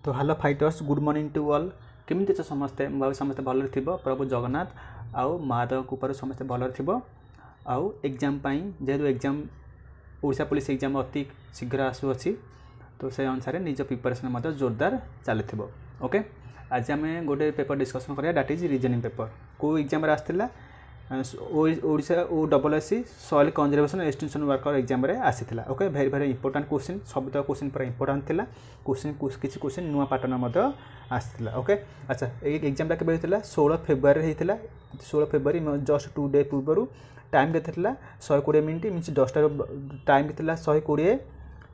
तो hello fighters good morning to all केमिति छ समस्ते समस्ते भल थिबो प्रभु जगन्नाथ आउ महादेव कृपा समस्ते भल थिबो आउ एग्जाम पाई जेहेतु एग्जाम ओडिशा पुलिस एग्जाम अति शीघ्र आसु अछि तो से अनुसार निज प्रिपरेशन मत जोरदार चलथिबो ओके। आज आम गोटे पेपर डिस्कसन करिया दैट इज रीजनिंग पेपर को एग्जाम रे आस्थिला Odisha OSSC soil conservation extension worker exam रे आसीथिला okay. Very very important question सब तो क्वेश्चन पर इंपोर्टेंट थिला क्वेश्चन किछि क्वेश्चन नुआ पैटर्न मत आसीथिला ओके। अच्छा ए एग्जाम टा केबे हेतिला 16 फेब्रुआरी हेतिला 16 फेब्रुआरी जस्ट 2 डे पूर्व टाइम केतेला 120 मिनिट मींस 10 टा टाइम केतेला 120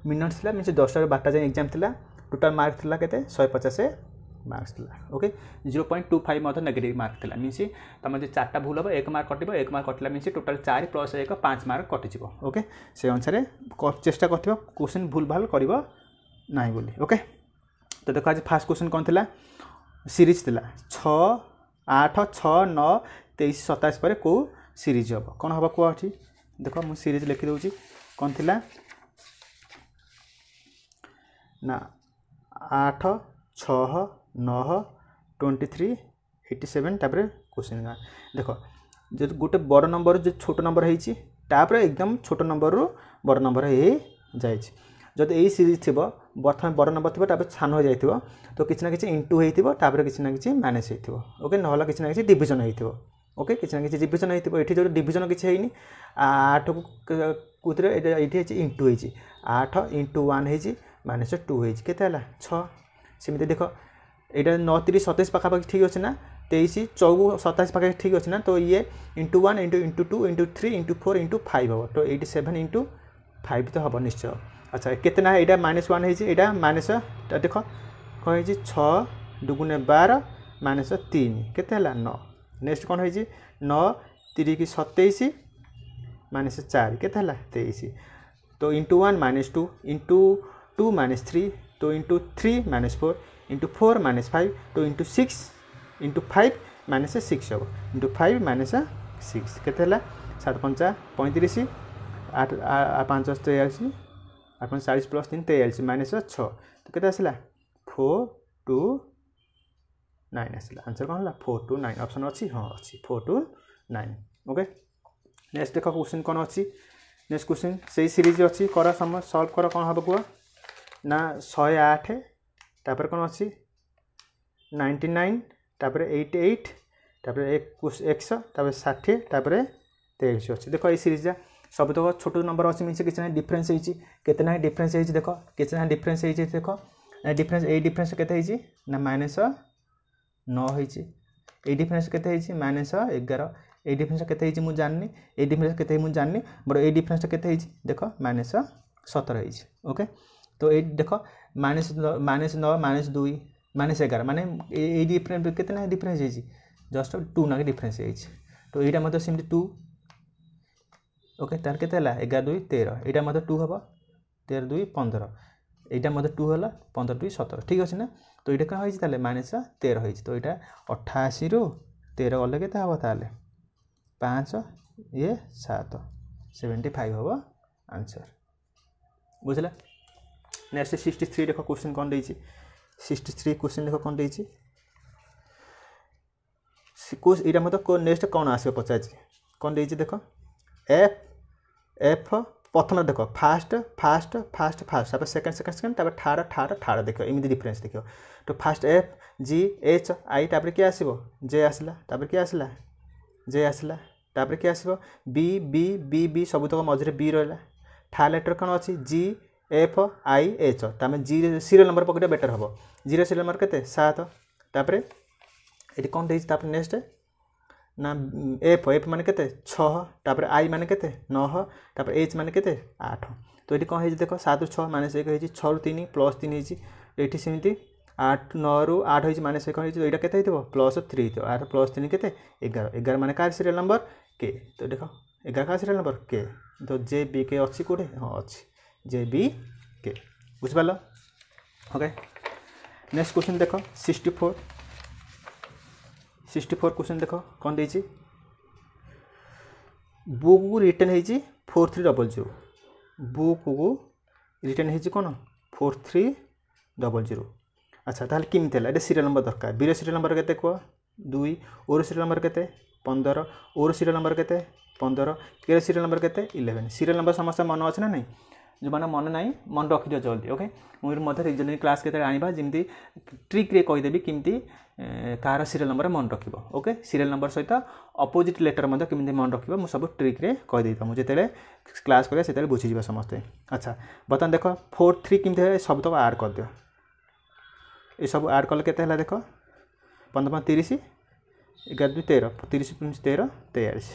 मिनिट थिला मींस 10 टा 12 जाय एग्जाम थिला टोटल मार्क थिला केते 150 मार्क्स थिला ओके। 0.25 मत नेगेटिव मार्क थिला मींस तम जे चारटा भूल हो 1 मार्क कटिबो 1 मार्क कटला मींस टोटल 4 + 1 5 मार्क कटि जिवो ओके। से अनुसार चेष्टा करथिबो क्वेश्चन भूल भाल करबो नाही बोली ओके। तो देखो आज फर्स्ट क्वेश्चन कोन थिला सीरीज थिला 6 8 6 9 23 27 पर को सीरीज हबो कोन हबो को अछि देखो मु सीरीज लिखि दउची कोन थिला ना 8 6 9 23 87 तापर क्वेश्चन देखो जो गोटे बड़ नंबर जो छोट नंबर है तापर एकदम छोट नंबर रु बड़ नंबर हो जाए जब यही सीरीज थी प्रथम बड़ नंबर थी तापर छान हो जाइए तो किसी ना कि इंटू होतापर किसी ना कि माइनस हो ओके ना किसी ना कि डिविजन हो ओके किसी ना कि डिविजन हो जो डिविजन किसी है 8 को इंटू हो 8 इंटू 1 हो माइनस 2 हो 6 सेमती देख यहाँ 9 30 27 पाखापाखि ठीक अच्छे ना 23 14 27 पाखापाखि ठीक अच्छे ना तो ये into 1 into 2 into 3 into 4 into 5 हम तो 87 इंटू 5 तो हम निश्चय। अच्छा केतना यहाँ -1 है माइनस देख कौन 6 दुगुने 12 माइनस 3 केते 9 नेक्स्ट कौन है 9 3 की 27 माइनस 4 केते 23 तो इंटू 1 -2 इंटू 2 -3 तो इंटू 3 -4 इंटू 4 -5 तो इंटू 6 इंटू 5 -6 हम इंटू 5 -6 केते 7 5 35 8 5 43 8 40 + 3 43 -6 तो केते आसला 4 2 9 आसला आंसर कौन है 4 2 9 ऑप्शन अच्छी हाँ अच्छी 4 2 9 ओके। नेक्स्ट देख क्वेश्चन कौन अच्छी नेक्स्ट क्वेश्चन से सीरीज अच्छी कर सम सॉल्व कर कौन हम कह ना 108 तापर कौन अच्छी 99 तापर 88 तापर 100 तापर 60 तापर 23 अच्छी देख ये सीरीज सब तक छोट नंबर अच्छी मीन कितना डिफरेन्स होना डिफरेन्स देख कितना डिफरेन्स देख डिफरेन्स ये डिफरेन्स केते ना -9 होती डिफरेन्स केते -11 ये डिफरेन्स केते मुझे जाननी ये डिफरेन्स केते मुझे जाननी बट ये डिफरेन्स केते देख -17 ओके। तो ये देख -9 -2 -11 माने ये डिफरेन्स कितना डिफरेन्स जस्ट 2 ना डिफरेन्स तो यहाँ मतलब सेमती 2 ओके तार केते 11 2 13 यहाँ मतलब 2 हम 13 2 15 यहाँ मतलब 2 है 15 2 17 ठीक अच्छे ना तो ये कौन हो -13 हो तो यहाँ 88 रु 13 गले के हम ताल 5 ये 7 75 हम आंसर बुझला। नेक्स्ट 63 देख क्वेश्चन कौन देछि 63 क्वेश्चन देख कौन देछि यहाँ मतलब नेक्स्ट कौन आसो पचार कौन देछि देख एफ एफ प्रथम देख फास्ट फास्ट फास्ट फास्ट तापर सेकंड सेकंड सेकंड तापर थार्ड देख एमती डिफरेन्स देख तो fast F G H I तापर किए आसो जे आसला तापर किए आसला जे आसला तापर किए आसो बी बी बी बी सब तक मझे बी रहा थर्ड लेटर कौन अच्छी जी एफ आई एच तामे जी सीरियल नंबर पकड़ बेटर हम जी सीरियल नंबर के 7 तापर ये कौन दे नेक्स्ट ना एफ एफ मान के 6 तापर आई मान के 9 तापर एच मान के 8 तो ये कौन है देख 7 6 -1 है 6 रु 3 + 3 है ये सेमती 8 9 रु 8 है -1 है तो यहाँ के +3 तो 8 + 3 के 11 11 मान कार सीरियल नंबर के तो देख 11 का सीरियल नंबर के तो जे बी के अच्छी कौटे हाँ अच्छी जे बी के बुझिपाल ओके। नेक्स्ट क्वेश्चन देख 64 क्वेश्चन देख कौन देछि बुक को रिटर्न है 4300 बुक को रिटर्न है कौन 4300 अच्छा ताहले केमती है ये सीरियल नंबर दरकार बी सीरियल नंबर केते कह 2 ओ सीरियल नंबर केते 15 ओ सीरियल नंबर केते 15 के सीरियल नंबर केते 11 सीरियल नंबर समस्त मन अच्छे ना नहीं जो मैंने मन ना मन रखिद जल्दी ओके मुझे रिजनिंग क्लास के आना जमी ट्रिक रे कहीदेवी किमती कार सीरियल नंबर मन रख ओके सीरियल नंबर सहित अपोजिट लेटर केमी मन रख मुझे सब ट्रिक रे कहीदे मुझे क्लास करें से बुझीज समस्ते अच्छा बर्तमान देख 4 3 केमती सब तक आड कर दियो ये सब आड कले के देख 15 30 11 13 30 13 43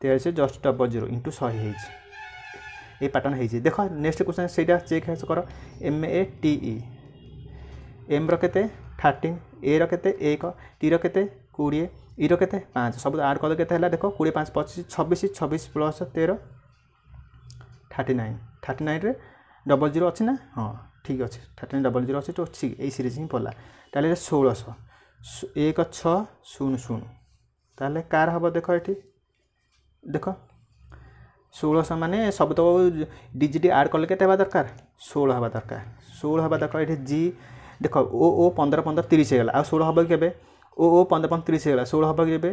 43 जस्ट डबल 0 इंटू 100 ये पैटर्न है देख नेक्स्ट क्वेश्चन से चेक कर MATE एम रते 13 ए रते 1 टी रते 20 ई रते 5 सब आड कर देख 20 5 25 26 26 प्लस 13 39 39 रे डबल 0 अच्छी ना हाँ ठीक अच्छे 39 डबल 0 अच्छे तो ठीक यही सीरीज ही पड़ा ताले 1600 1 6 0 0 ताले कार हम देख ये देख 1600 माने सब तो डिजिट आड कले के दरकार 16 हवा दरकार 16 हवा दरकार ये जी देख ओ 15 15 30 होगा आ 16 हम के ओ 15 15 30 होगा 16 हम के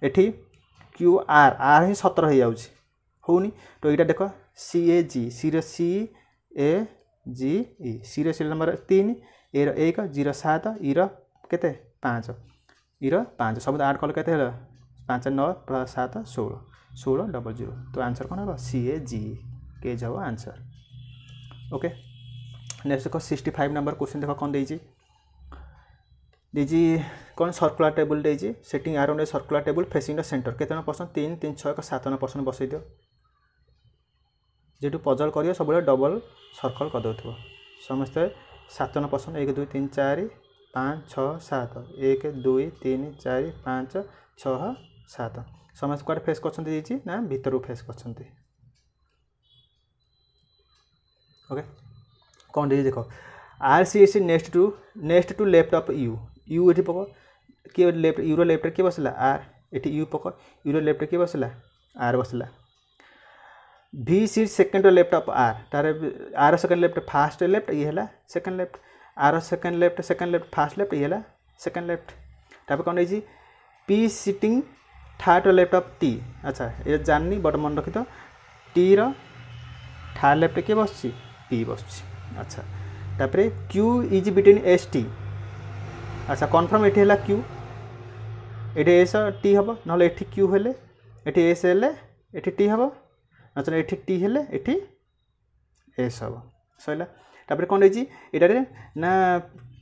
ये क्यू आर आर ही 17 हो जाऊँगी होनी तो यहाँ देख CAG CAGE सी सीरियल नंबर 3 ए 1 0 7 ई के 5 ई 5 सब आड कले के 5 9 प्लस 7 16 16 डबल 0 तो आंसर कौन है CAG के जाओ आंसर ओके नेक्स्ट देख 65 नंबर क्वेश्चन देख कौन देजी कौन सर्कुलर टेबल देजी setting around a circular table facing the centre केतना परसेंट 3 3 6 7 परसेंट बसई दियो जेटू पजल करियो सब डबल सर्कल कर दो समस्ते 7 परसेंट 1 2 3 4 5 6 7 1 2 3 4 5 6 7 समस्त कुआडे फेस कर ना भीतर फेस कर ओके कौन दे देख RCS next to left of you ये पक किए लेफ्ट यूरो लेफ्ट किए बसला आर ये यू पक यूरो लेफ्ट किए बसला आर बसला V seat second left of R तार R second left first left ये है second left R second left first left ये है सेकेंड लेफ्ट तापर कौन है P sitting third left of T अच्छा ये जाननी बट मन रखी तो T रो थर्ड लेफ्ट किए बस P बस अच्छा तापर Q इज बिटवीन ST अच्छा कन्फर्म ये है Q ये S T हम ना ये Q हेले ये S हेले ये T हम अच्छा ये T हेले ये S हम सैला तापर कौन है ना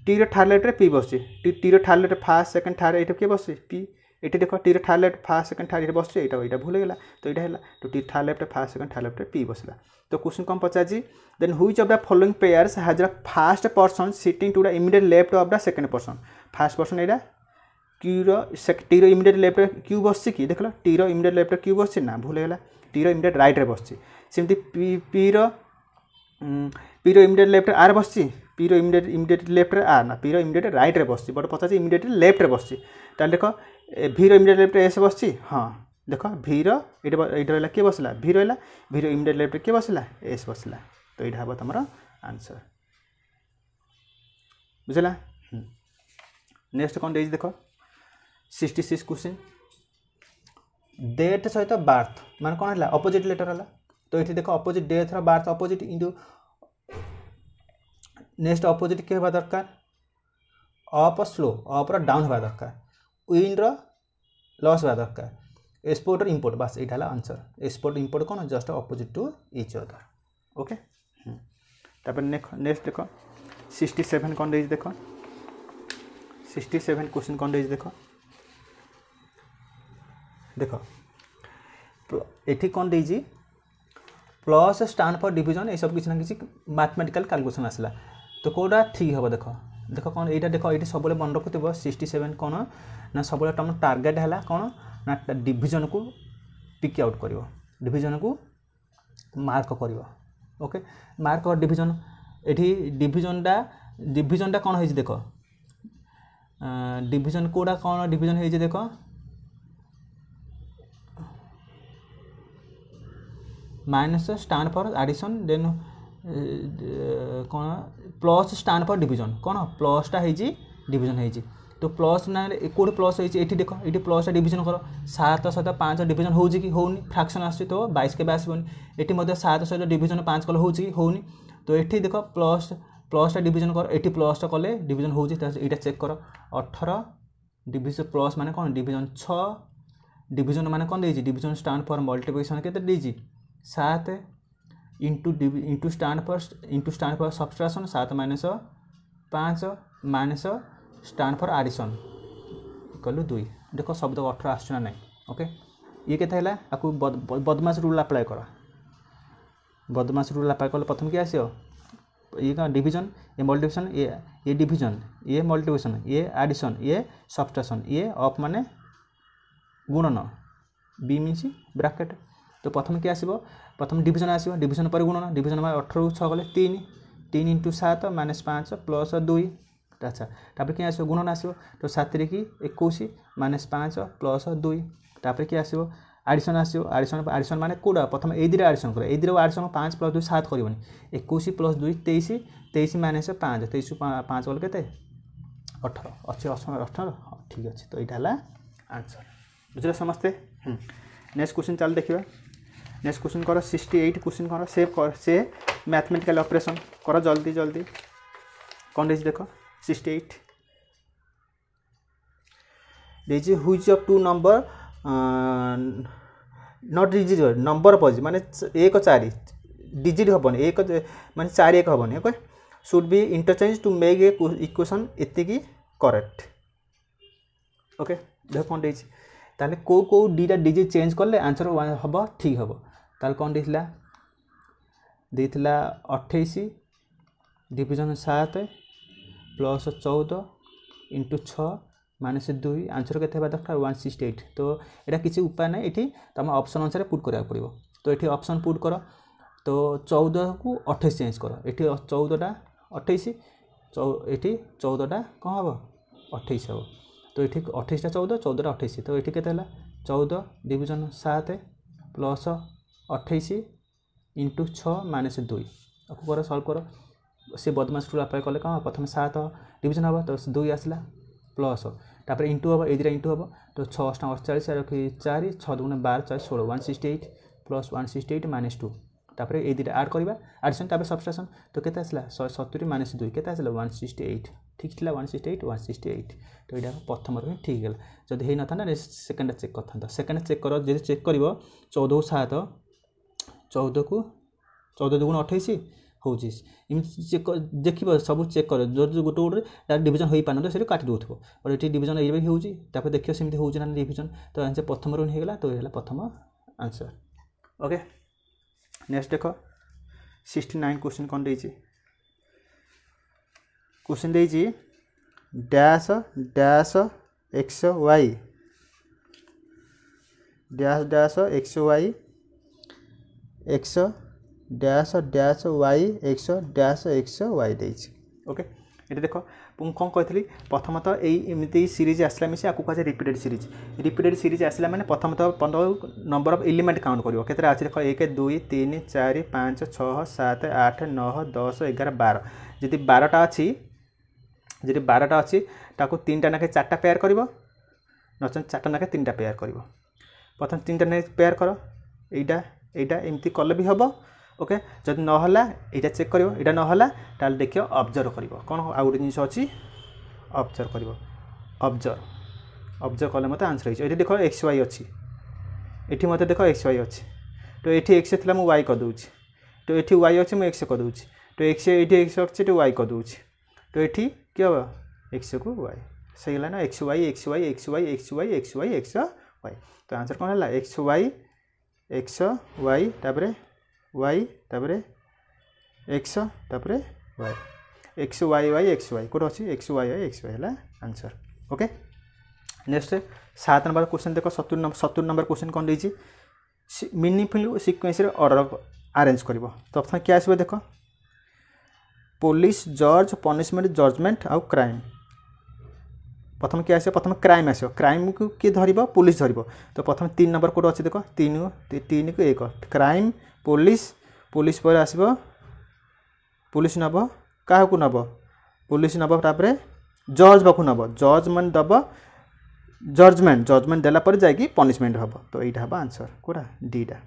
T रो थर्ड लेफ्ट P बस T रो third left first second third ये किए बस P ये देख T third left first second third ये बस यहाँ भूल गला तो यहाँ है तो T third left first second third left P बसला तो क्वेश्चन कौन पचार then which of the following pairs has the first person sitting to the immediate left of the second person fast person यहाँ Q T immediate left Q बस कि देख लो T immediate left Q बस ना भूल गला टी इमीडिएट राइट रे बस सेमती पी इमीडिएट लेफ्ट आर बस पी इमीडिएट लेफ्ट आर ना पी इमीडिएट राइट रे बस बट पचार इमीडिएट लेफ्ट रे बस देख V इमीडिएट लेफ्ट S बस हाँ देख V रहा किए बसला V रहा V इमीडिएट लेफ्ट किए बसला S बसला तो यहाँ हम तुम आंसर बुझला नेक्स्ट कौन देख 66 क्वेश्चन डेट सहित बार्थ मान कौन है अपोजिट लेटर है तो ये देख opposite death birth opposite into next opposite किए होगा दरकार अप स्लो अप डाउन होगा दरकार विन लॉस होगा दरकार एक्सपोर्ट और इंपोर्ट बस ये आंसर एक्सपोर्ट इंपोर्ट कौन just opposite to each other okay तापर नेक्स्ट देख 67 कौन देख 67 क्वेश्चन कौन देख देख ये कौन दे प्लस स्टैंड फॉर डिवीजन ये सब किसी ना किसी मैथमेटिकल कैलकुलेशन आसला तो कौटा ठीक हम देख देख कौन यहाँ देख ये सब मन रखुव 67 कौन ना सब तुम टार्गेट है कौन ना डिवीजन को पिक आउट कर डिवीजन को मार्क कर ओके मार्क और डिवीजन ये डिवीजनटा कौन है देख डिवीजन कोड़ा कौन डिवीजन है देख minus stand for addition then कौन प्लस स्टैंड फॉर डिवीजन कौन प्लसटा होती डिवीजन होती तो प्लस ना कौट प्लस होती देख ये प्लसटा डिवीजन कर 7 सहित 5 डिवीजन होउची कि होउनी फ्रैक्शन आसुची तो 22 के आसबनी ये 7 सहित डिवीजन 5 कले होउची कि होउनी तो ये देख प्लसटा डिवीजन कर ये प्लसटा कले डिवीजन होउची यहाँ चेक कर 18 डिवीजन प्लस माने कौन डिवीजन 6 डिवीजन माने कौन देजी डिवीजन स्टैंड फॉर मल्टीप्लिकेशन के देजी 7 into stand for subtraction 7 minus 5 minus stand for addition equal 2 देख शब्द 18 आसना ना ओके ये केते आपको बदमाश रूल अप्लाई कर बदमाश रूल अप्लाई कले प्रथम किए आसो ये क्या डिवीजन ये मल्टीप्लिकेशन ये डिवीजन ये मल्टीप्लिकेशन ये एडिशन ये सब्ट्रैक्शन ये अप माने गुणन बी मीन्स ब्रैकेट तो प्रथम किए आसो प्रथम डिवीजन आसो डिवीजन पर गुणन डिवीजन में 18 रु 6 गले 3 इंटू 7 माइनस 5 प्लस 2 अच्छा तापर किए आसो गुणन आसो तो 7 की 21 माइनस 5 प्लस 2 तापर किए आसो एडिशन आसो एडिशन माने कोडा प्रथम ए दिरे एडिशन कर ए दिरे एडिशन 5 प्लस 2 7 करबनी 21 प्लस 2 23 माइनस 5 23 5 गले केते 18 अच्छे 18 ठीक अच्छे तो यहाँ है आंसर बुझे समस्ते नेक्स्ट क्वेश्चन चल देखिए नेक्स्ट क्वेश्चन कर 68 क्वेश्चन कर से मैथमेटिकल ऑपरेशन कर जल्दी जल्दी कौन देख 68 देखिए हुईज of two number not digit number पज माने 1 4 डिजिट हेनी एक माने 4 1 हेनी okay should be interchange to make a equation एतिकी करेक्ट ओके देख कौन ताले को डीटा डिजिट चेंज कले आंसर हम ठीक हम ताले कौन देला 28 division 7 plus 14 into 6 minus 2 answer के दरकार 168 तो यहाँ किसी उपाय ना ये तुम ऑप्शन अनुसार पुट करा पड़ो तो ये ऑप्शन पुट कर तो 14 को 28 चेंज कर ये 14टा 28 ये 14टा कौन हम 28 हम तो ये 28टा 14 14टा 28 तो ये के 14 डिवीजन 7 प्लस 28 इंटू 6 माइनस 2 आपको कर सल्व कर से बदमाश रूल अप्लाई कले कौन प्रथम 7 डिवीजन हम तो 2 आसला प्लस तापर इंटू हम ए इंटू हम तो 6 48 रखी 4 6 2 12 4 16 168 प्लस 168 माइनस 2 तापर ए दुटा ऐड करवा एडिशन तापर सब्ट्रैक्शन तो केते आसला 170 माइनस 2 केते आसला 168 ठीक थिला 168 तो यहाँ प्रथम ही ठीक है जब हो ना सेकेंड चेक करता सेकेंड चेक कर जब चेक कर 14 7 14 को 14 2 28 हूँ चेक देख सब चेक कर जो गोटे गोटे डिवीजन हो पार ना से काटी दूथ और ये डिवीजन ये भी होपर देखिए सेमती हो डिवीजन तो आंसर प्रथम रू होगा तो ये प्रथम आंसर ओके नेक्स्ट देख 69 क्वेश्चन कौन देछि क्वेश्चन देछि dash dash X Y dash dash X Y X dash dash Y X Y देछि ओके ये देख कौन कही प्रथमतः यही सीरीज आसला मिसे आपको कहे रिपीटेड सीरीज आसला मैंने प्रथमतः नंबर ऑफ एलिमेंट काउंट करिवो केते आछि देख 1 2 3 4 5 6 7 8 9 10 11 12 जदि 12टा अछि जदि 12टा अछि ताको 3टा नाके 4टा पेयर करिवो नचन 4टा नाके 3टा पेयर करिवो प्रथम 3टा नाके पेयर करो एटा एटा एमती कले भी हबो ओके जब नहला यहाँ चेक कर यहाँ नहला ताल देखिए ऑब्जर्व कर कौन आ गए जिन अच्छी ऑब्जर्व कर ऑब्जर्व कले मत आंसर ये देख एक्स वाई अच्छी ये मत देख एक्स वाई अच्छी तो ये एक्स थी मुझे वाई करदे तो ये वाई अच्छी मुझे एक्स करदे तो एक्स ये एक्स अच्छे तो वाई करदे तो ये किए हम एक्स को वाई सही है ना X Y X Y X Y X Y X Y X Y तो आंसर कौन है एक्स वाई तापर वाई तापर एक्स तापर Y X Y Y X Y कौट अच्छी एक्स वाई है answer okay next 7 number question देख 70 नंबर क्वेश्चन कौन देछि मीनिंगफुल सीक्वेंस ऑर्डर अरेंज कर तो प्रथम क्या आसो देख पुलिस जज पनिशमेंट जजमेंट आउ क्राइम प्रथम क्या आसो प्रथम क्राइम आसो क्राइम को किए धरब पुलिस धरब तो प्रथम 3 नंबर कौट अच्छे देख 3 को 1 क्राइम पुलिस पुलिस पर आसब पुलिस नब क्या नब पुलिस नब तापर जज पाखु नब जजमेंट दब जजमेंट देला पर जाकि पनिशमेंट हम तो यहाँ हम आंसर कौटा डीटा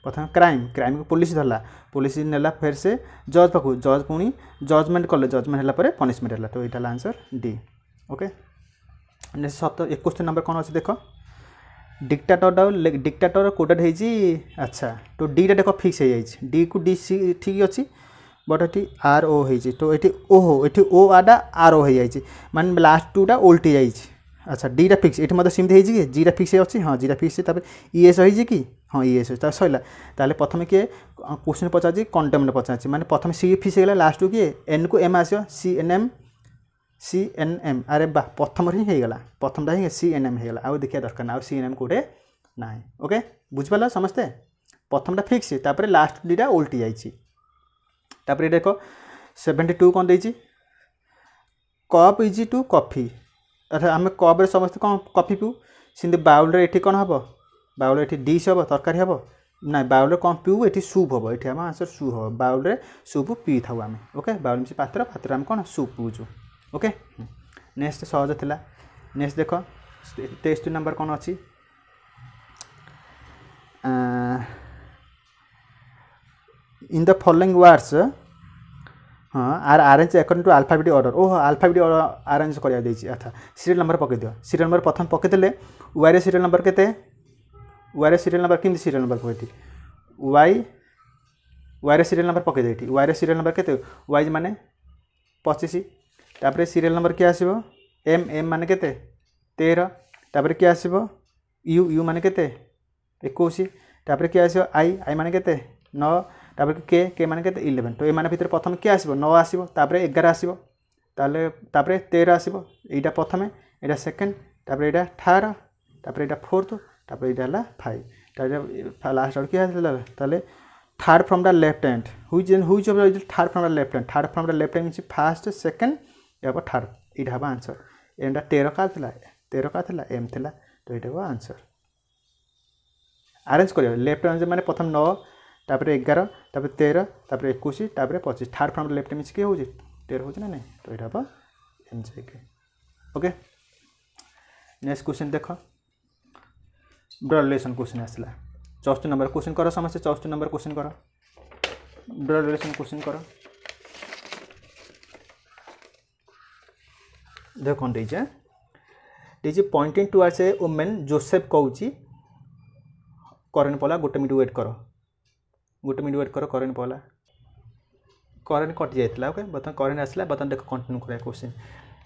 प्रथम क्राइम को पुलिस धरला पुलिस नेला फिर से जज पाखु जज पुणी जजमेंट कले जजमेंट है पनिशमेंट है तो यहाँ answer D okay next 21 number कौन अच्छे देख डिक्टाटर कोटेड होती अच्छा तो डीटा देख फिक्स हो जाए डी को डी सी ठीक अच्छी बट ये आर ओ हो तो ये ओ ये ओ आटा आर ओ हो जाए मान लास्ट टूटा उल्टी जाइए अच्छा डीटा फिक्स ये मतलब सेमती हो जीटा फिक्स अच्छी हाँ जीटा फिक्स ईएस हो कि हाँ ईएस हो सैला ताले प्रथम किए क्वेश्चन पचार कंटेम्प्ट पचार माने प्रथम सी फिक्स हो लास्ट किए एन को एम आसो सी एन एम अरे बा प्रथम ही होगा प्रथमटा ही सी एन एम होगा आउ देखा दरकार ना सी एन एम कौटे ना ओके बुझिपाल समस्ते प्रथमटा फिक्स तापर लास्ट दुटा उल्टी जाइए देख 72 कौन देती कप इज टू कॉफी अच्छा आम कप समस्त कौन कॉफी पीऊ सिंधु बाउल ये कौन हम बाउल ये डिश हम तरकारी हम ना बाउल कौन पीऊ ये सूप हम ये आंसर सूप हम बाउल सूप पी था आम ओके बाउल मिसी पात्र पात्र आम कौन सूप पीऊँ ओके नेक्स्ट सहज थिला नेक्स्ट देख 23 नंबर कौन अच्छी इन द फॉलोइंग वर्ड्स हाँ are arrange according to alphabetic order oh alphabetic order arrange कर अच्छा सीरियल नंबर पकई दियो सीरियल नंबर प्रथम पकईदे वाई सीरियल नंबर केते वाई सीरियल नंबर केमती सीरियल नंबर पकई वाई सीरियल नंबर पकईदे वाई सीरियल नंबर केते वाई माने 25 तापर सीरियल नंबर किए आसो एम एम माने केते 13 तापर किए आसो यू यू माने केते 21 तापर किए आसो आई आई माने केते 9 तापर के माने केते 11 तो एमान भितर प्रथम किए आसो 9 आसो तापर 11 आसो ताले तापर 13 आसो एटा प्रथम एटा सेकंड तापर एटा थर्ड तापर एटा फोर्थ तापर एटा हला 5 तापर लास्ट और किए ताले third from the left hand which of the third from the left hand means first second या थर्ड यहाँ हम आंसर एमटा 13 का थी एम थिला तो यहाँ आंसर अरेंज कर लेफ्ट हैंड माने प्रथम 9 तापर 11 तापर 13 तापर 21 तापर 25 थर्ड फ्रॉम लेफ्ट मींस किए हो 13 हो ना नहीं तो यहाँ हम एम जाके ओके नेक्स्ट क्वेश्चन देख ब्लड रिलेशन क्वेश्चन आसला 64 नंबर क्वेश्चन कर समस्त 64 नंबर क्वेश्चन कर ब्लड रिलेशन क्वेश्चन कर देख कौन देखिए pointing towards a woman Joseph कहूँ करेंट पला गोटे मिनट वेट कर करेंट पला करेंट कटि जाता ओके बर्तमान करेंट आसला बर्तमान देख कंटिन्यू करा क्वेश्चन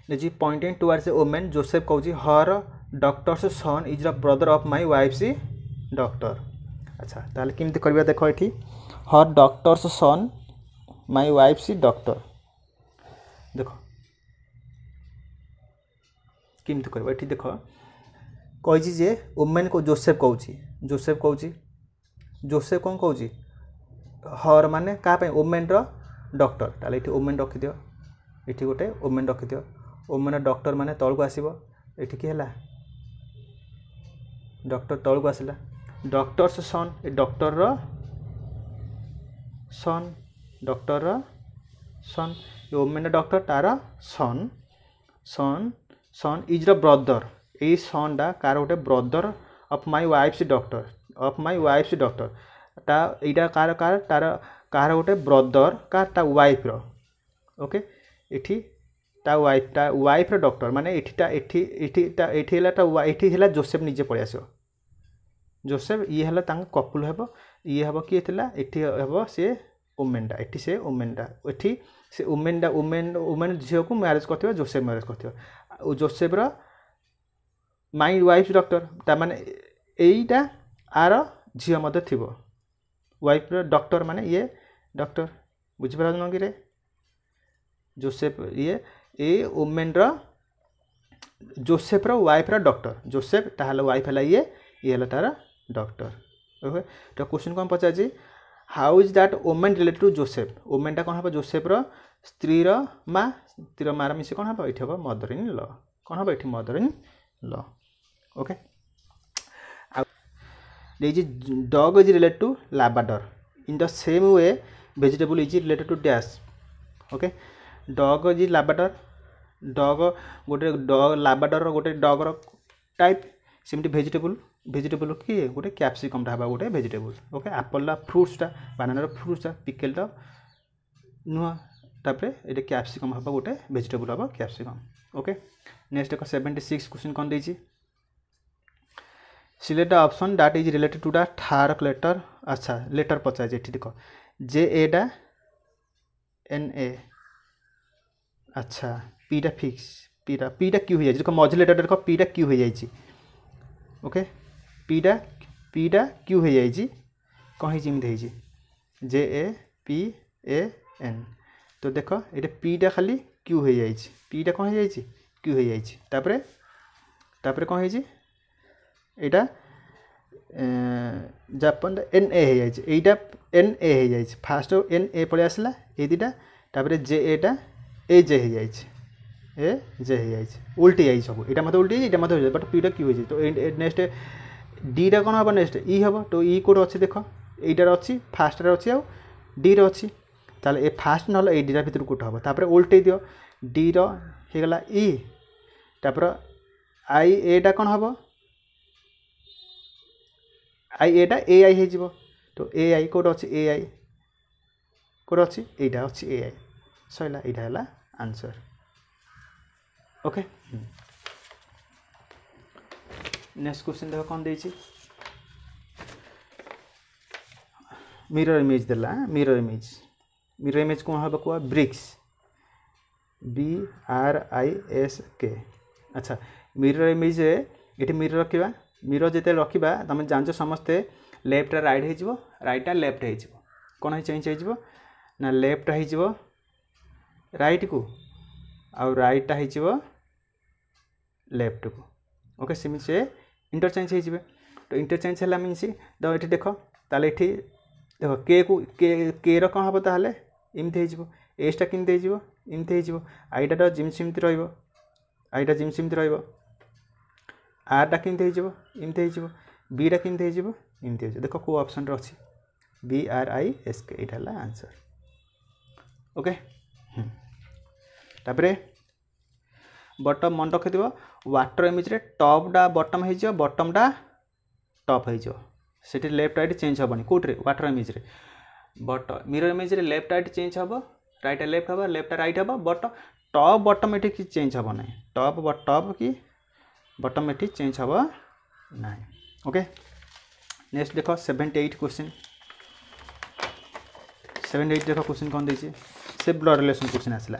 देखिए pointing towards a woman Joseph कहूँ her doctor's son is the brother of my wife doctor अच्छा ताले केमती करबा देख ये her doctor's son my wife doctor देख केमती कर ये देख कही जे वुमेन को जोसेफ कहूँ जोसेफ कौन कहूँ हर माने क्या वुमेन डॉक्टर ताले ये वुमेन रखिदियो ये गोटे वुमेन रखिदियो वुमेन डॉक्टर माने तौक आसो ये कि डॉक्टर तौक आसला डॉक्टर्स सन ए डॉक्टर सन वुमेन डॉक्टर तार सन सन सन इज द ब्रदर ये सन डा कार गोटे brother of my wife doctor ता इटा कार कार तार कार गोटे ब्रदर कार ता वाइफ रो ओके एठी ता वाइफ रो डॉक्टर माने एठी हला जोसेफ निजे पड़े आसो जोसेफ ये हला तांग कपुल हेबो ये हेबो किए थिला एठी हेबो से वुमेनडा एठी से वुमेनडा एठी से वुमेन झील को मैरेज करथिबो जोसेफ मैरेज करथिबो जोसेफ रो माय वाइफ डॉक्टर ता माने एईटा आर झील मध्य थिबो वाइफ रो डॉक्टर माने ये डॉक्टर बुझि पारल न कि रे जोसेफ ये वुमेन रो जोसेफ रो वाइफ रो डॉक्टर जोसेफ ताहला वाइफ हला ये हला तार डॉक्टर ओके तो क्वेश्चन कौन पचार how is that woman related to Joseph वुमेनटा कौन हम जोसेफ रो स्त्री मार मिसे कौन हम ये हम मदर इन लॉ कौन हम ये mother in law okay dog is related to labrador in the same way vegetable is related to dash okay dog is labrador dog गोटे डग लाबाडर गोटे डगर टाइप सेमती भेजिटेबल किए गोटे कैप्सिकम हवा गोटे भेजिटेबल ओके एप्पल फ्रुट्सटा बानानार फ्रुट्सटा पिकेलटा नुह तापर ये कैप्सिकम हवा गोटे भेजिटेबल हम कैप्सिकम ओके नेक्स्ट देख 76 क्वेश्चन कौन देछि select the option that is related to the third letter अच्छा लेटर पचार ये देख जे एटा एन ए अच्छा पीटा फिक्स पीटा क्यू हो जाए देखो मझी लेटर देख पीटा क्यू हो जाए ओके पीटा क्यू हो जाए कौन है जे ए पी ए एन तो देख ये पीटा खाली क्यू हो जाए पीटा कौन हो जाए क्यू हो जाए तापर कौन है यहाँ जापान एन ए हो जाए एन ए हो जाए फास्ट एन ए पड़े आसला ये दुटा तापर जे एटा ए जे हो जाए ए जे हो जाए उल्टी जाए सब यहाँ मत उल्टी ये मत हो बट पीटा क्यू हो जाए तो नेक्स्ट डीटा कौन हम नेक्स्ट ई हम तो ई कोड अच्छे देख यीटार अच्छी फास्टर अच्छी आउ डी रे अच्छी ताले ए फास्ट ना ए डीटा भितर कोट हम तापर उल्टे दियो डी रोगला ई तापर आई एटा कौन हम आई एटा ए आई हो तो ए आई कोड अच्छी ए आई कोड अच्छी यहाँ अच्छी ए आई सैला यहाँ है आंसर ओके नेक्स्ट क्वेश्चन देख कौन देछि मिरर इमेज देला मिरर इमेज कौन हम कह ब्रिक्स BRISK अच्छा मिरर इमेज ये मिरर रखा मिरर जिते रखा तुम जान समस्ते लेफ्ट राइट हो राइटा लेफ्ट हो कौन चेंज हो ना लेफ्ट हो राइट को आउ राइटा हो लेफ्ट को ओके सेमि से इंटरचेंज हो तो इंटरचेंज है मीनस तो ये देख ताले ये देख के को के रो कौन हम ताले इमती हो एसटा केमती हो इमती हो आईटा जिमती रईटा जिमती रटा केमती हो इमती हो बीटा केमती हो इमती हो देख कौ ऑप्शन अच्छी BRISK यहाँ है आंसर ओके तापर बटम मन रखि वाटर इमेज रे टॉपटा बटम हो बटमटा टॉप हो सीट लेफ्ट राइट चेंज हेनी कौटे वाटर इमेज रे बट मिरर इमेज रे लेफ्ट राइट चेंज हम राइट लेफ्ट हम लेफ्ट राइट हम बट टॉप बटम ये कि चेंज हम ना टॉप कि बटम ये चेंज हम ना ओके नेक्स्ट देख 78 क्वेश्चन 78 देख क्वेश्चन कौन देछि से ब्लड रिलेशन क्वेश्चन आसला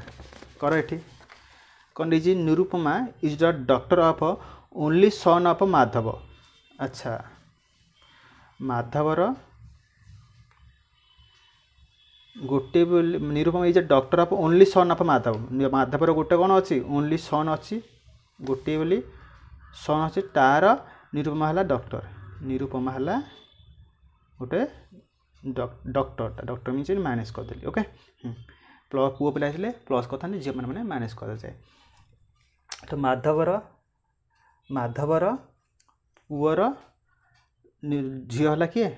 कर ये कौन देछि Nirupama is the doctor of only son of Madhav अच्छा माधवर गोटे Nirupama is the doctor of only son of Madhav माधवर गोटे कौन अच्छी ओनली सन अच्छी गोटे बोली सन अच्छी तार निरुपमा है डॉक्टर निरुपमा है गोटे डॉक्टर मीन मैनेज करदेली ओके प्लस पुओ पिला प्लस करता झील मैंने मैनेज कर जाए तो माधवर पुअर झील है किए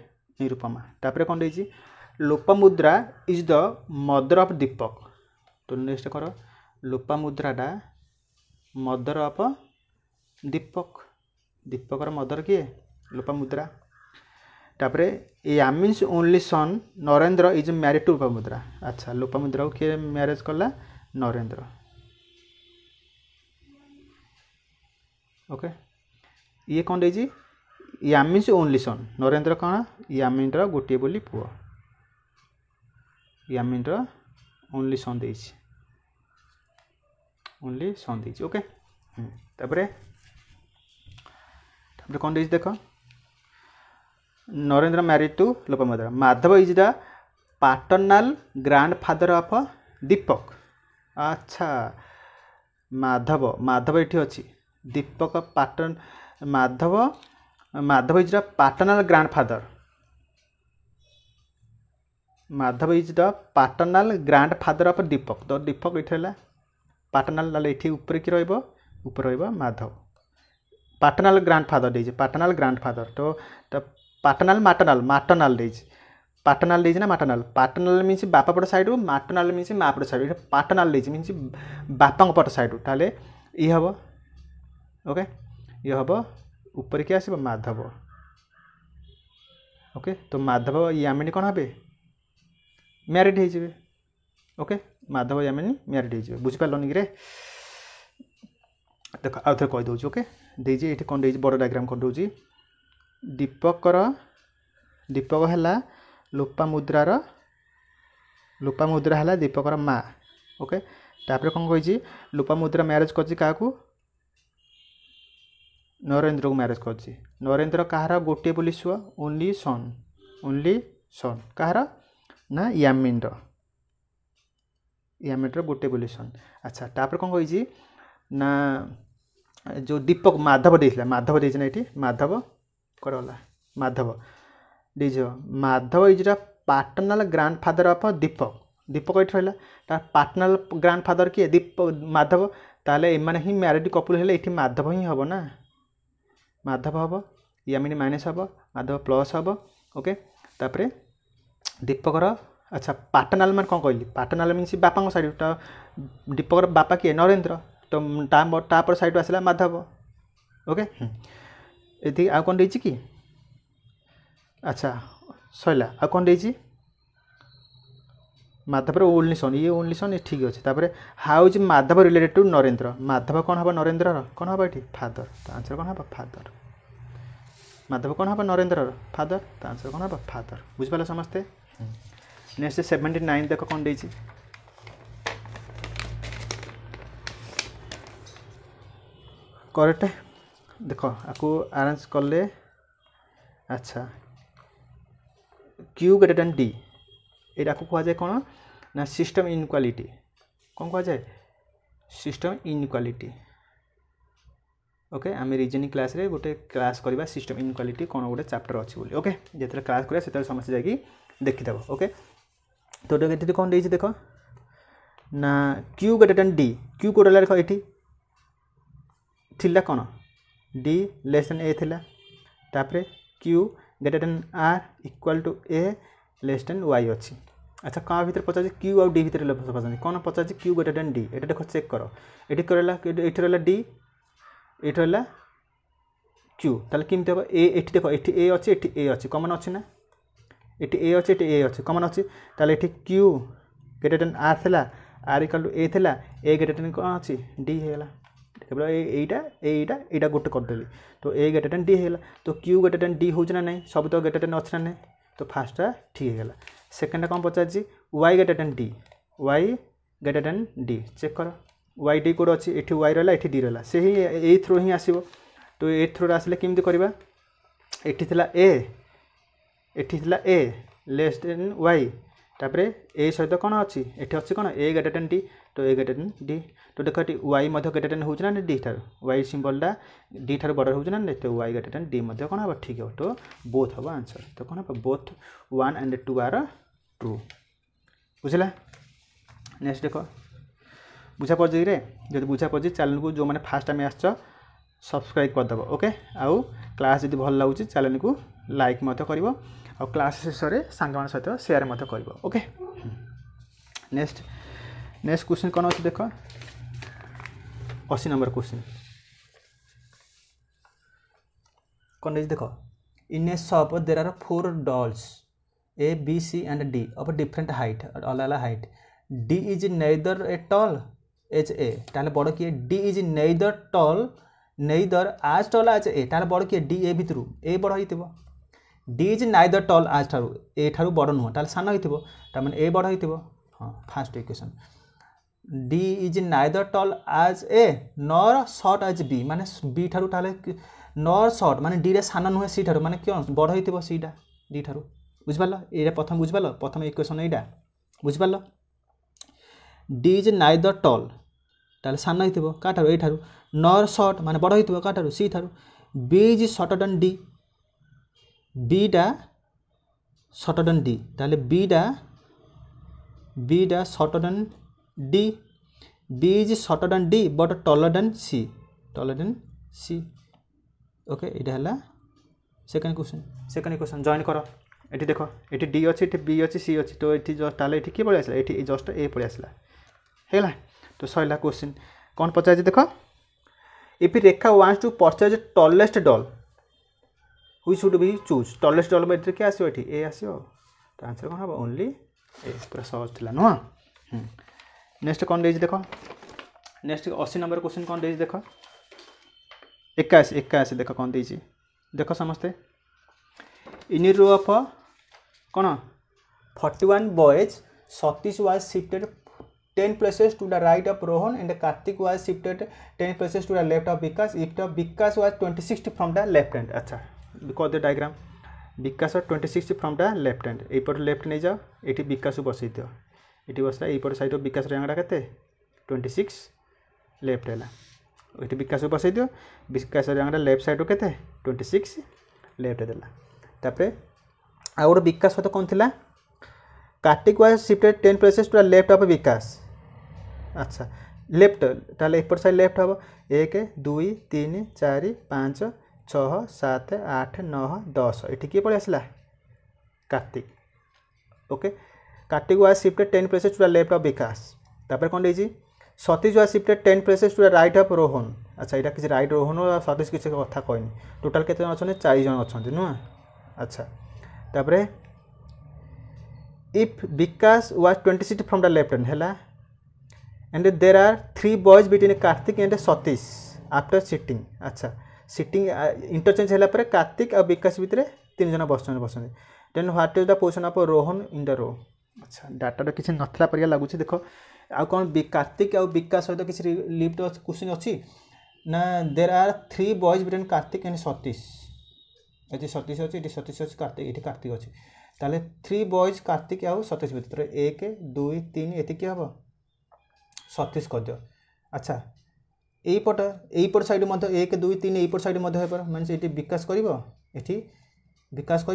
निरुपमा तापर कौन देछि Lopamudra is the mother of Deepak तो नेक्स्ट कर लोपामुद्राटा मदर ऑफ दीपक दीपकर मदर किए लोपामुद्रा तापर या means only son Narendra is married to Lopamudra अच्छा लोपामुद्रा को किए मैरिज कला नरेंद्र ओके ये कौन देछि या मीन्स ओनली सन नरेंद्र कौन यामिन गोटे बोली पुओ यामिन ओनली सन देछि ओनली सन देछि ओके तापर कौन देछि देख Narendra married to Lopamudra Madhav is the paternal grandfather of Deepak अच्छा माधव ये अच्छी Deepak pattern Madhav is the paternal grandfather Madhav is the paternal grandfather of Deepak तो दीपक ये पैटर्नल ना ये ऊपर कि ऊपर माधव पैटर्नल ग्रैंडफादर दे पैटर्नल ग्रैंडफादर तो पैटर्नल माटर्नल माटर्नल दे पैटर्नल देछि ना मैटर्नल पैटर्नल मीन्स बापा पट साइड मैटर्नल मीन्स माँ पट साइड पैटर्नल देछि मीन्स बापा पट साइड ताले ई हबो ओके ये हबो ऊपर के आसीबो माधव ओके तो माधव यामिनी कौन हे मैरिड हो ओके माधव यामिनी मैरिड हो बुझी पार्लनि रे देख आउ थे कह दूँ ओके देजी ये कौन दे बड़ डायग्राम कर दूँ दीपकर दीपक है लोपामुद्रार लोपामुद्रा है दीपकर माँ ओके तापर कौन कही लोपामुद्रा मैरेज कर नरेंद्र को मैरेज कर नरेंद्र कहार गोटे बोली छुआ ओनली सन कहार ना यामिन यामिन गोटे बोली सन अच्छा तापर कौन कही ना जो दीपक माधव देला माधव देना ये माधव कौन Madhav these Madhav is the paternal grandfather of Deepak Deepak ये रहा तार पैटर्नल ग्रैंडफादर किए दीपक माधव ताले एमाने ही मैरिड कपुल हेले ये माधव ही हम ना माधव हम यामिनी माइनस हम माधव प्लस हम ओके तापर दीपकर अच्छा पैटर्नल मान कौन कहली पैटर्नल मीन्स बापा साइड दीपकर बापा किए नरेंद्र तो तापर साइड आसला माधव ओके ये आ कौन देछि कि अच्छा सैला आ कौन देछि माधव ओनली सन ये ठीक अच्छे तापर how is Madhav related to Narendra Madhav कौन हम नरेंद्र कौन हम ये फादर तो आंसर कौन हम फादर माधव कौन हम नरेंद्र फादर तो आंसर कौन हम फादर बुझिपाल समस्ते नेक्स्ट 79 देख कौन देछि करेक्ट देख आपको अरेंज कले अच्छा क्यू ग्रेटर देन डी यहाँ कह जाए कौन ना सिस्टम इनइक्वालिटी कौन कह जाए सिस्टम इनइक्वालिटी ओके आम रीजनिंग क्लास रे गोटे क्लास करवा सिस्टम इनइक्वालिटी कौन गोटे चैप्टर अच्छी बोली ओके जिते क्लास करा से समस्त जाकि देखीदेव ओके तो ये कौन देख देख ना Q greater than D Q code देख ये थिला कौन डी लेस देन ए थिला तापरे Q greater than or equal to A less than Y अच्छी अच्छा क्या भितर पचार क्यू आउ डी भितर पचार कौन पचार क्यू ग्रेटर देन डी ये देख चेक कर ये रहा डी ये रहा क्यू ताले केमती हम ए देख ये अच्छे ये ए अच्छे कमन अच्छे ना ये ए अच्छे ये ए अच्छे कमन अच्छे ताले ये क्यू ग्रेटर देन आर थिला आर इक्वल टू ए थिला ए ग्रेटर देन कौन अच्छी डी होगा केवल यहीटा गोटे करदेली तो ए ग्रेटर देन डी होगा तो क्यू ग्रेटर देन डी हो ना सब तो ग्रेटर देन अच्छे ना नहीं तो फार्स्टा ठीक है सेकेंडा कौन पचार Y greater than D Y greater than D check कर वाई डी कोड अच्छी ये वाई रहा ये डी रहा से ही ए थ्रो ही आसो तो ए थ्रो आसले केमती करवा ए लेस देन वाई तापर ए सहित कौन अच्छी ये अच्छी कौन ए ग्रेटर देन डी तो ए ग्रेटर देन डी तो देख ये वाई ग्रेटर देन होना डी ठार वाई सिंबलटा डी ठार बड़ होना ना तो वाई ग्रेटर देन डी कौन हम ठीक है तो बोथ हम आंसर तो कौन हम बोथ 1 and 2 आर ट्रू बुझला नेक्स्ट देख बुझा पड़े रे जब बुझा पड़े चैनल को जो मैंने फास्ट टाइम आस सब्सक्राइब करदेव ओके आउ क्लास जब भल लगुच चैनल को लाइक कर आ क्लास शेष में सांग सहित सेयार कर ओके नेक्स्ट क्वेश्चन कौन अच्छे देख 80 नंबर क्वेश्चन कौन देख in a shop there are 4 dolls A B C and D of different height अलग height D is neither a tall as A ताले बड़ किए D is neither as tall as A ताले बड़ किए D A भितर A बड़ हो D is neither tall as ठारू A ठारू बड़ नुह ताले सान हो तार A बड़ हो हाँ fast equation D is neither tall as A nor short as B माने B ठारू ताले nor short माने D रे सान नुहे C ठारू माने क्यों बड़ हो C टा D ठारू बुझिपाल ये प्रथम बुझिपाल प्रथम इक्वेशन यहाँ बुझिपाल डी इज नाइदर टल ताले सान हो क्या ठार नर सर्ट माने बड़ हो क्या ठार सी ठार B is shorter than D बीटा सर्टर देन डी ताले बीटा shorter than D B is shorter than D but taller than C okay यहाँ है सेकेंड क्वेश्चन जॉइन कर ये देख ये डी अच्छी ये बी अच्छी सी अच्छी तो ये जस्ट ताले ये किए पलि आसला ये जस्ट ए पलि आसला है तो सैला क्वेश्चन कौन पचार देख if Rekha wants to purchase tallest doll we should be choose tallest doll में क्या आसो ये ए आसो तो आंसर कौन हम ओनली ए पूरा सहज थी नुह नेक्स्ट कौन देख नेक्स्ट 80 नंबर क्वेश्चन कौन देख 81 देख कौन देख समस्ते इन रो ऑफ कौन 41 boys Satish was shifted 10 places to the right of Rohan and Karthik was shifted 10 places to the left of Vikas. If the Vikas was 26 from the left hand, अच्छा because the diagram Vikas was 26 from the left hand. ए पर left नहीं जाओ, eighty विकास बसई दियो, eighty बसला ए पर side विकास रंगड़ा केते 26 left हैला, eighty विकास बसई दियो, विकास रंगड़ा लेफ्ट साइड केते 26 लेफ्ट देला. तापरे आ गोटे विकास सहित कौन थिला Kartik was shifted 10 places to the left of Vikas. अच्छा लेफ्ट ताले एपट साइड लेफ्ट हम 1 2 3 4 5 6 7 8 9 10 ये किए पड़े आसला Kartik. Okay Kartik was shifted 10 places to the left of Vikas. तापर कौन देजी Satish was shifted 10 places to the right of Rohan. अच्छा यहाँ किसी राइट रोहन और सतीश किसी कथा कहनी टोटाल केते जन अच्छा 4 जन अच्छा नुह. अच्छा तापर if Vikas was 26 from the left hand hela and there are 3 boys between Karthik and Satish after sitting. अच्छा sitting interchange hela pare Karthik और Vikas भितर 3 जन बसन then what is the position of Rohan in the row. अच्छा data तो किसी नथला परिया लागुच देखो आ कौन कार्तिक और विकास सहित किसी लिफ्ट क्वेश्चन अच्छी ना there are 3 boys between Karthik and Satish. ये सतीश अच्छी ये सतीश अच्छी कार्तिक ये कार्तिक अच्छी ताले 3 बॉयज कार्तिक आउ सतीश भितर 1 2 3 ये किए हम सतीश कर दियो. अच्छा यहीपट साइड 1 2 3 यहीपट साइड मानस ये विकास कर विकास कर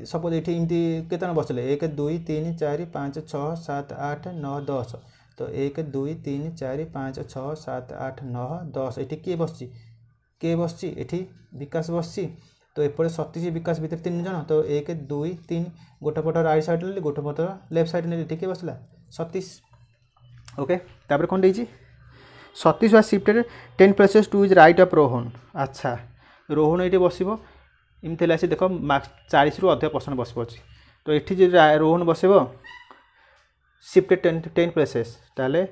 सपोज ये एमती केतन बसले 1 2 3 4 5 6 7 8 9 10 तो 1 2 3 4 5 6 7 8 9 10 ये किए बस ये विकास बस तो एपटे सतीश विकास भितर 3 जन तो 1 2 3 गोटे पट राइट साइड ने गोटे पट लेफ्ट साइड ने ठीक बसला सतीश. ओके तापर कौन देजी Satish was shifted 10 places to is right of Rohan. अच्छा रोहन ये बसब एमती देख मार्क्स 40 रु अधिक पर्सेंट बस तो ये रोहन बसब शिफ्टेड 10 places ताले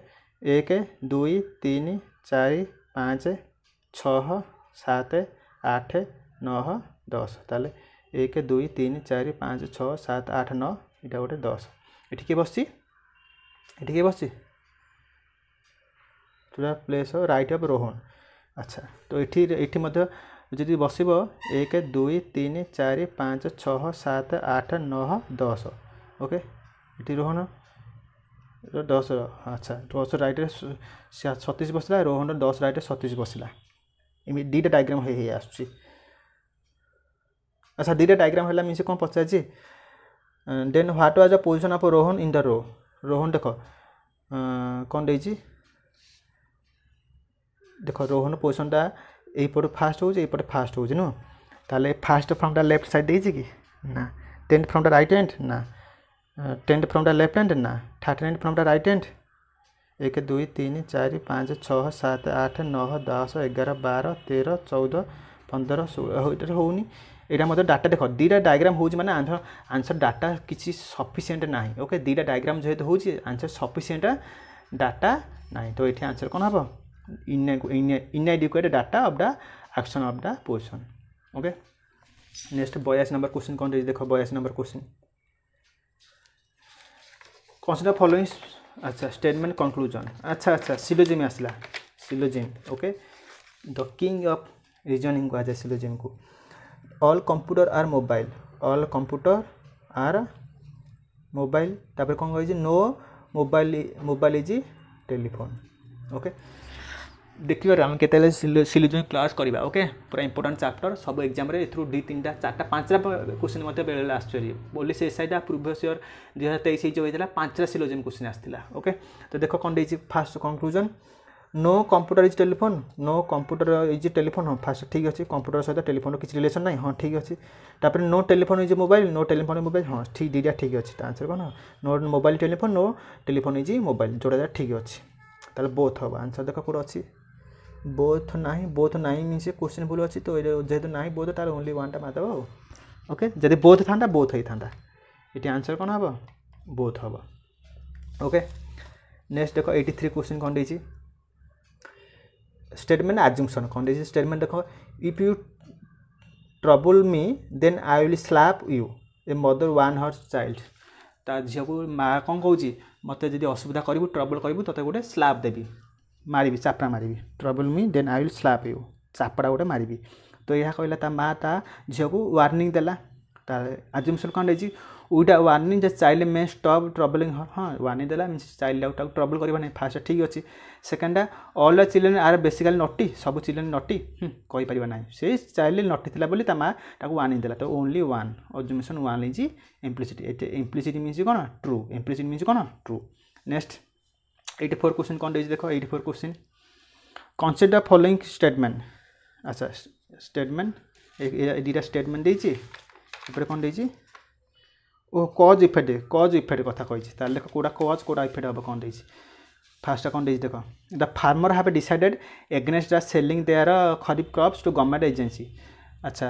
1 2 3 4 5 6 7 8 9 10 ताले 1 2 3 4 5 6 7 8 9 यहाँ गोटे 10 ये किए बस to the place right of Rohan. अच्छा तो ये जदि बस 1 2 3 4 5 6 7 8 9 10 ओके ये रोहन 10. अच्छा 10 राइट सतीश बसला रोहन 10 राइट सतीश बसला दुईटा डायग्राम हो आस. अच्छा दुईटा डायग्राम है मीन कौन पचार then what was the position of Rohan in the row. Rohan देख कौन देख रोहन पोजिशनटा यहीपट फास्ट होपटे फास्ट हो ताले first from the left side देजी कि ना 10 फ्रॉम द राइट हैंड ना 10 फ्रॉम द लेफ्ट हैंड ना 39 फ्रॉम द राइट हैंड 1 2 3 4 5 6 7 8 9 10 11 12 13 14 15 16 होनी यहाँ मतलब डाटा देख दुईटा डायग्राम हो माने आंसर डाटा किसी सफिसीयंट ना. ओके दुईटा डायग्राम जेहेतु हो आंसर सफिसीयंट डाटा ना तो ये आंसर कौन हम inadequate data of the action of the position. Okay next 82 number question कौन देख 82 नंबर क्वेश्चन कंसीडर फॉलोइंग. अच्छा स्टेटमेंट कंक्लूजन. अच्छा सिलोजिम आसला syllogism. Okay the king of reasoning कह जाए सिलोजिम को. All computer are mobile all computer are mobile तापर कौन कही no mobile is telephone. Okay देखिए आम के सिलोजिम क्लास करवा. ओके पूरा इंपोर्टेंट चैप्टर सब एग्जाम रे एथरू 2 3 4 5 क्वेश्चन मत बेले आश्चर्य पुलिस एसआई प्रिवियस ईयर 2023 जो होता 5 सिलोजिम क्वेश्चन आसाला. ओके तो देख कौन first conclusion no computer is telephone no computer is telephone हाँ फास्ट ठीक अच्छे कंप्यूटर सहित टेलीफोन किसी रिलेशन ना हाँ ठीक अच्छे तापर no telephone is mobile no telephone mobile हाँ ठीक दुटा ठीक अच्छे आंसर कौन no mobile telephone no telephone is mobile जोड़ा ठीक अच्छे ताहले बोथ हम आंसर देख कौट अच्छी बोथ ना मीनस क्वेश्चन भूल अच्छी तो जेहेतु ना बोथ तार ओनली वन मारदेव ओके जब बोथ था बोथ होता ये आंसर कौन हम बोथ हम ओके नेक्स्ट देख 83 क्वेश्चन कौन देछि स्टेटमेंट एज्यूम्पशन कौन देछि स्टेटमेंट देख if you trouble me then I will slap you a mother one her child ता झील को माँ कौन कौच मत जी असुविधा करू ट्रबल करू तो गोटे स्लैप देवी मारी चापड़ा मारी trouble me then I will slap you चापड़ा गोटे मारी तो यह कहला ता माँ ता झील को वार्निंग देला एज्यूम्पशन कौन देछि उटा वार्निंग जे चाइल्ड मे स्टॉप ट्रबलिंग हर हाँ वार्निंग देला मीनस चाइल्ड आउट ट्रबल करबा नहीं फास्ट ठीक अच्छे second all the children are basically naughty सब चिल्ड्रेन नटी कहि परिबा नहीं से चाइल्ड नटी थिला बोली ता माँ ताको वार्निंग देला तो only one assumption one is implicit implicit means कौन ट्रू इम्प्लिसिट मीन्स कौन ट्रू नेक्स्ट 84 क्वेश्चन कौन देछि देखो 84 क्वेश्चन कंसीडर फॉलोइंग स्टेटमेंट अच्छा स्टेटमेंट दुटा स्टेटमेंट देछि ऊपर कौन देछि ओ कज इफेक्ट कथा कही देख कौटा कज कौटा इफेक्ट हम कौन देछि फास्ट कौन देछि देख the farmer have decided against the selling their kharif crops to government agency अच्छा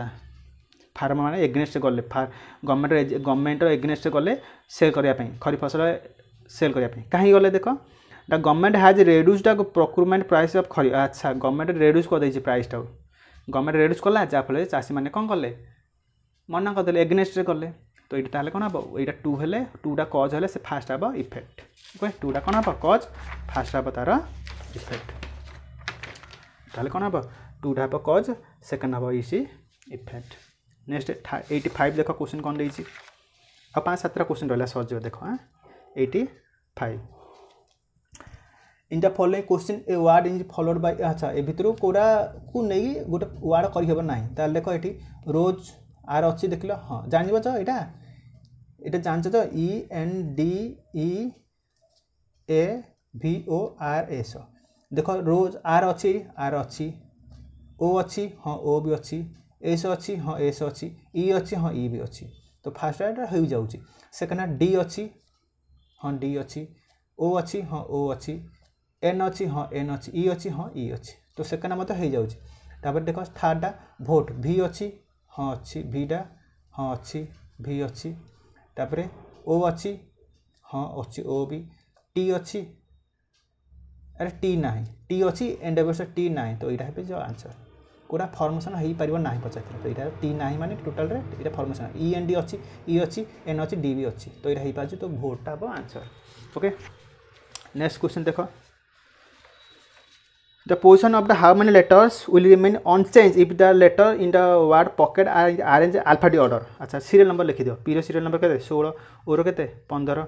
फार्मर माने एगेंस्ट गले गवर्नमेंट एगेंस्ट गले सेल करने खरीफ फसल सेल करने कहीं गले देख the government has reduce the procurement price of kharif अच्छा गवर्नमेंट रेड्यूस कर देछि प्राइस टा गवर्नमेंट रेड्यूस कला जहाँफल चाषी मैंने कौन कले मना करदे एगेंस्ट कले तो ये कौन हम यहाँ टू हेले टूटा कज हेले से फास्ट हम इफेक्ट ओके टूटा कौन हम कज फास्ट हम तार इफेक्ट ताहले कौन हम टूटा हम कज सेकेंड हम इसी इफेक्ट नेक्स्ट 85 देख क्वेश्चन कौन देछि आ 5-7 क्वेश्चन रहा सर्च देख हाँ 85 इन the following question a word is followed by अच्छा ए भितर कोड़ा को नहीं गोटे वर्ड करहब ना ताल देख ये रोज आर अच्छी देख लो हाँ जान यहाँ यहाँ जान ENDEAVORS देख रोज आर अच्छी ओ अच्छी हाँ ओ भी अच्छी एस अच्छी हाँ एस अच्छी ई अच्छी हाँ ई भी अच्छी तो फास्ट हो जाऊँगी सेकेंड डी अच्छी हाँ डी अच्छी ओ अच्छी हाँ ओ अच्छी एन अच्छी हाँ एन अच्छी ई अच्छी हाँ ई अच्छी तो सेकेंड मत हो जाऊँगी तापर देख थर्डा भोट भी अच्छी हाँ अच्छी भीटा हाँ अच्छी भी अच्छी तापर ओ अच्छी हाँ अच्छी ओ भी टी अच्छी अरे टी ना टी अच्छी एंड टी ना तो यहाँ है जो आंसर कोड़ा फॉर्मेशन हो पार ना पचार तो यहाँ टी ना माने टोटाल ये फॉर्मेशन END अच्छी ई अच्छी एन अच्छी डी भी अच्छी तो यहाँ हो पारे तो भोटा हम आंसर ओके नेक्स्ट क्वेश्चन देख The position of the how many letters will remain unchanged if the letter in the word pocket are arranged alphabet order अच्छा सीरियल नंबर लिखि दियो पी रो सीरियल नंबर केते 16 ओ रो केते 15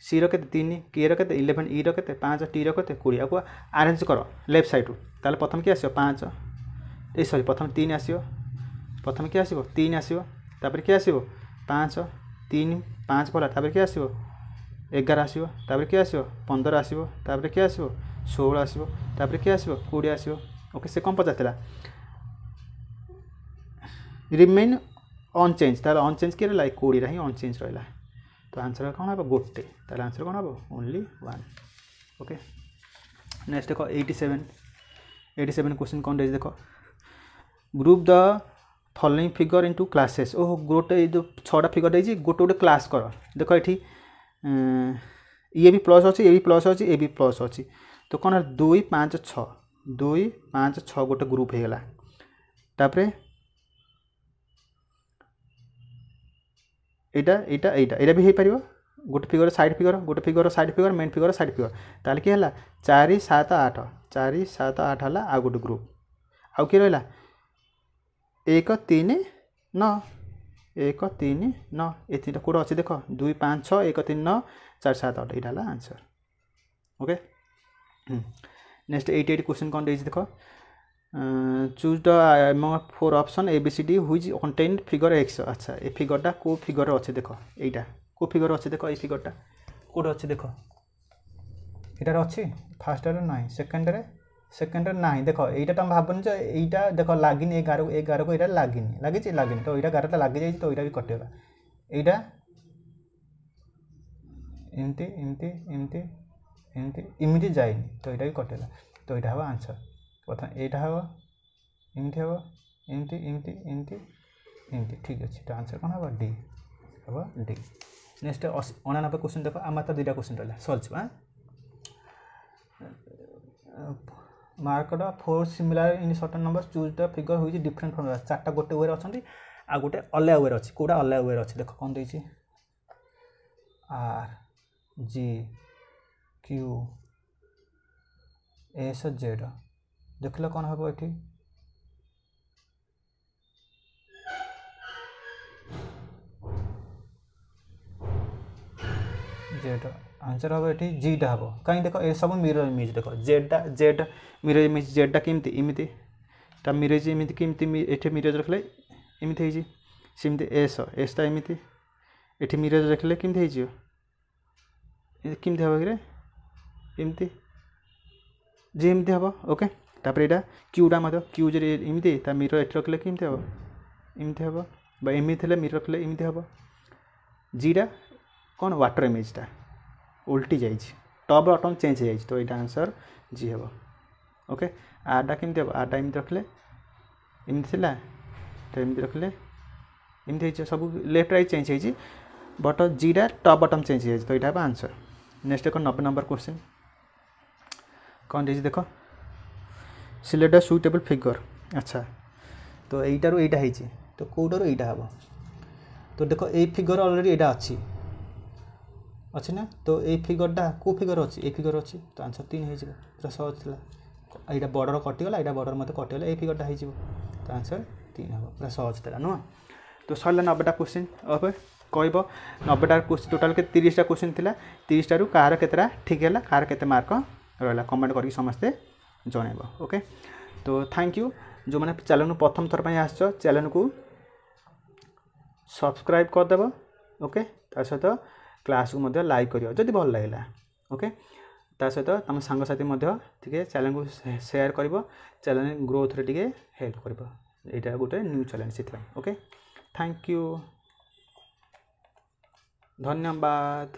सी रो केते 3 के रो केते 11 ई रो केते 5 टी रो केते 20 को अरेंज करो लेफ्ट साइड ताले प्रथम के आसीयो 5 ए सॉरी प्रथम 3 आसीयो प्रथम के आसीयो 3 आसीयो तापर के आसीयो 5 3 5 पला तापर के आसीयो 11 आसीयो तापर के आसीयो 15 आसीयो तापर के आसीयो 16 आसीयो तापर के आसीयो 20 आसीयो ओके से कम पचारला रिमेन अनचेंज तार अनचेंज के लाइक 20 ही अनचेंज रहा तो आंसर कौन हम गोटे तार आंसर कौन हम ओनली 1 ओके नेक्स्ट देखो 87 क्वेश्चन कौन देख देख group the following figure into classes oh गोटे जो 6टा फिगर देछि गोटे गोटे क्लास कर देख ये भी प्लस अच्छी ये भी प्लस अच्छी ये भी प्लस अच्छी तो कौन 2 5 6 2 5 6 गोटे ग्रुप हो गला तापरे एटा भी हो पार गोटे फिगर साइड फिगर गोटे figure side figure main figure side figure ताल कि 4 7 8 4 7 8 है आ गोटे ग्रुप आउ कि रहा 1 3 9 1 3 9 ये 3टा कौट अच्छे देख 2 5 6 1 3 9 4 7 8 यहाँ है आंसर ओके नेक्स्ट 88 क्वेश्चन कौन देख choose the among 4 option ABCD which contain figure X अच्छा ये फिगरटा को फिगर अच्छे देख यहाँ को फिगर अच्छे देख ये फिगरटा कौट अच्छे देख यार अच्छे फास्ट ना सेकेंड सेकेंड ना देख यहाँ तुम भावनी जो यहाँ देख लगिन 11 को यहाँ लगी लगिन तो यहाँ 11टा लगी जाए तो यहाँ भी कटिगला यहाँ एमती एमती एमती एमती इमिटी जाए तो यहाँ भी कटिगला तो यहाँ हम आंसर प्रथम यहाँ हम एमती हम एमती एमती एमती एमती ठीक अच्छे तो आंसर कौन हम डी हम डी नेक्स्ट 99 क्वेश्चन देख आम तो 2टा क्वेश्चन रहा सल्व हाँ mark the 4 similar in certain number choose the figure हुई डिफरेंट फ्रॉम 4टा गोटे वे अच्छा आ गोटे अलग वे अच्छी कौटा अलग वे अच्छे देख कौन देती R G Q S Z देख लो कौन हम ये जेड आंसर हम ये जीटा हम कहीं देख ये सब मिरर इमेज देख जेड मिरर इमेज जेडटा केमती इमती ता मिरर इमती केमती ये मिरर रखले इमती हो सेमती एसटा इमती ये मिरर रखले केमती हो केमती हम कि इमती जी एमती हम ओके तापर यहाँ क्यूटा मत क्यू जो इमती ता मिरर ये रखले केमती हम इमती हम बा एमती थे मिरर रखले इमती हम जीटा कौन वाटर इमेजटा उल्टी जाइए टॉप बॉटम चेंज हो तो यहाँ आंसर जी हम ओके आरटा केमती हम आरटा इमती रखले इमती थिला तो इमती रखले इमती सब लेफ्ट राइट चेंज हो but zeta top bottom change हो तो यहाँ हम आंसर नेक्स्ट देख 90 नंबर क्वेश्चन कौन देखिए देख सिलेक्ट अ सुइटेबल फिगर अच्छा तो यहीटारू यहाँ होती तो कौटारू यहाँ हम तो देख ये फिगर ऑलरेडी यहाँ अच्छी ना तो ये फिगरटा कौ फिगर अच्छी ये फिगर अच्छी तो आंसर 3 हो पूरा सहज था यहाँ बॉर्डर कटिगला यहाँ बॉर्डर मत कटिगला ये फिगरटा हो तो आंसर 3 हम पूरा सहज था नुह तो सरला 90टा क्वेश्चन अब कह 90टा क्वेश्चन टोटाल के 30टा क्वेश्चन थी 30टारू कार केतटा ठीक है कार केते मार्क रहा कमेंट करके समस्ते जनइब ओके तो थैंक यू जो मैंने चैनल प्रथम थर पर आस चैनल को सब्सक्राइब करदेव ओके ता सहित क्लास को मध्य लाइक करियो जदि भल लागला ओके ता सहित तुम सांगसाथी मध्य ठीक चैनल को शेयर करिवो चैनल ग्रोथ रे ठीक हेल्प करिवो एटा गोटे न्यू चैनल से ओके थैंक यू धन्यवाद।